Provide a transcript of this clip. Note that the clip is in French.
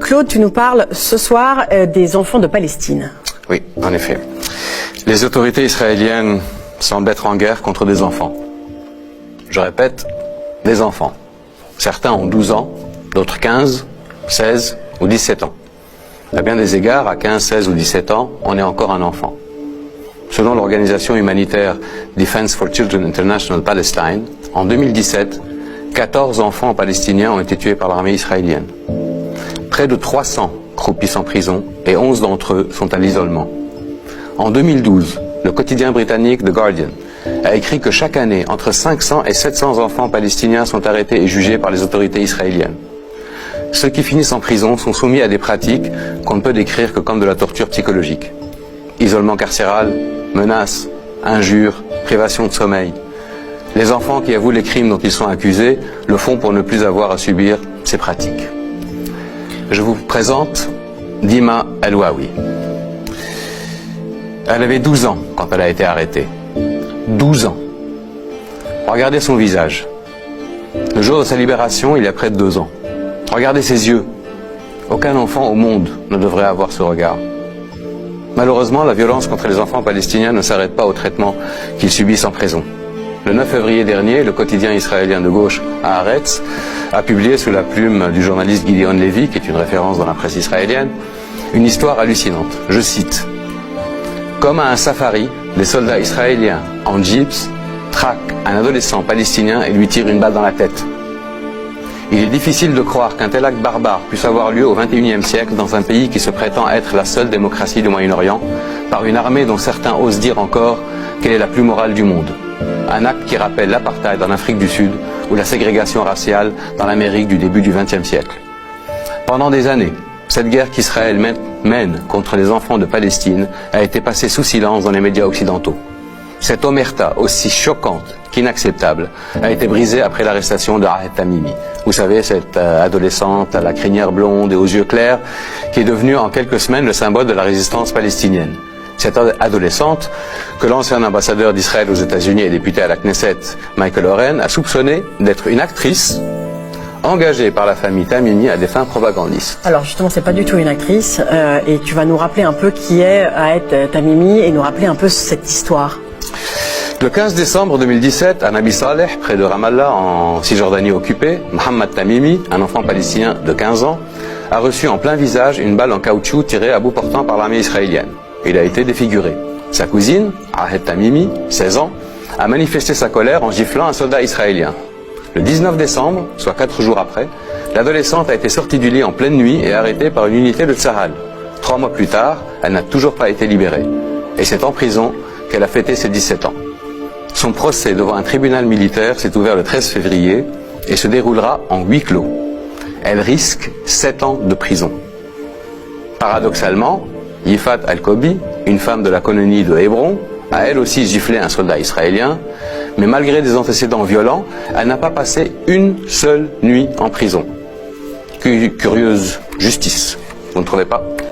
Claude, tu nous parles ce soir des enfants de Palestine. Oui, en effet. Les autorités israéliennes semblent être en guerre contre des enfants. Je répète, des enfants. Certains ont 12 ans, d'autres 15, 16 ou 17 ans. À bien des égards, à 15, 16 ou 17 ans, on est encore un enfant. Selon l'organisation humanitaire Defense for Children International Palestine, en 2017, 14 enfants palestiniens ont été tués par l'armée israélienne. Près de 300 croupissent en prison et 11 d'entre eux sont à l'isolement. En 2012, le quotidien britannique The Guardian a écrit que chaque année, entre 500 et 700 enfants palestiniens sont arrêtés et jugés par les autorités israéliennes. Ceux qui finissent en prison sont soumis à des pratiques qu'on ne peut décrire que comme de la torture psychologique. Isolement carcéral, menaces, injures, privation de sommeil. Les enfants qui avouent les crimes dont ils sont accusés le font pour ne plus avoir à subir ces pratiques. Je vous présente Dima El-Wawi. Elle avait 12 ans quand elle a été arrêtée. 12 ans. Regardez son visage. Le jour de sa libération, il y a près de 2 ans. Regardez ses yeux. Aucun enfant au monde ne devrait avoir ce regard. Malheureusement, la violence contre les enfants palestiniens ne s'arrête pas au traitement qu'ils subissent en prison. Le 9 février dernier, le quotidien israélien de gauche Haaretz a publié sous la plume du journaliste Gideon Levy, qui est une référence dans la presse israélienne, une histoire hallucinante. Je cite: « Comme à un safari, les soldats israéliens en jeeps traquent un adolescent palestinien et lui tirent une balle dans la tête. Il est difficile de croire qu'un tel acte barbare puisse avoir lieu au XXIe siècle dans un pays qui se prétend être la seule démocratie du Moyen-Orient, par une armée dont certains osent dire encore qu'elle est la plus morale du monde. Un acte qui rappelle l'apartheid en Afrique du Sud ou la ségrégation raciale dans l'Amérique du début du XXe siècle. Pendant des années, cette guerre qu'Israël mène contre les enfants de Palestine a été passée sous silence dans les médias occidentaux. Cette omerta, aussi choquante qu'inacceptable, a été brisée après l'arrestation de Ahed Tamimi. Vous savez, cette adolescente à la crinière blonde et aux yeux clairs, qui est devenue en quelques semaines le symbole de la résistance palestinienne. Cette adolescente, que l'ancien ambassadeur d'Israël aux États-Unis et député à la Knesset, Michael Oren, a soupçonné d'être une actrice engagée par la famille Tamimi à des fins propagandistes. Alors justement, c'est pas du tout une actrice, et tu vas nous rappeler un peu qui est Ahed Tamimi et nous rappeler un peu cette histoire. Le 15 décembre 2017, à Nabi Saleh, près de Ramallah, en Cisjordanie occupée, Mohamed Tamimi, un enfant palestinien de 15 ans, a reçu en plein visage une balle en caoutchouc tirée à bout portant par l'armée israélienne. Il a été défiguré. Sa cousine, Ahed Tamimi, 16 ans, a manifesté sa colère en giflant un soldat israélien. Le 19 décembre, soit 4 jours après, l'adolescente a été sortie du lit en pleine nuit et arrêtée par une unité de Tsahal. 3 mois plus tard, elle n'a toujours pas été libérée. Et c'est en prison qu'elle a fêté ses 17 ans. Son procès devant un tribunal militaire s'est ouvert le 13 février et se déroulera en huis clos. Elle risque 7 ans de prison. Paradoxalement, Yifat Al-Kobi, une femme de la colonie de Hébron, a elle aussi giflé un soldat israélien, mais malgré des antécédents violents, elle n'a pas passé une seule nuit en prison. Curieuse justice, vous ne trouvez pas ?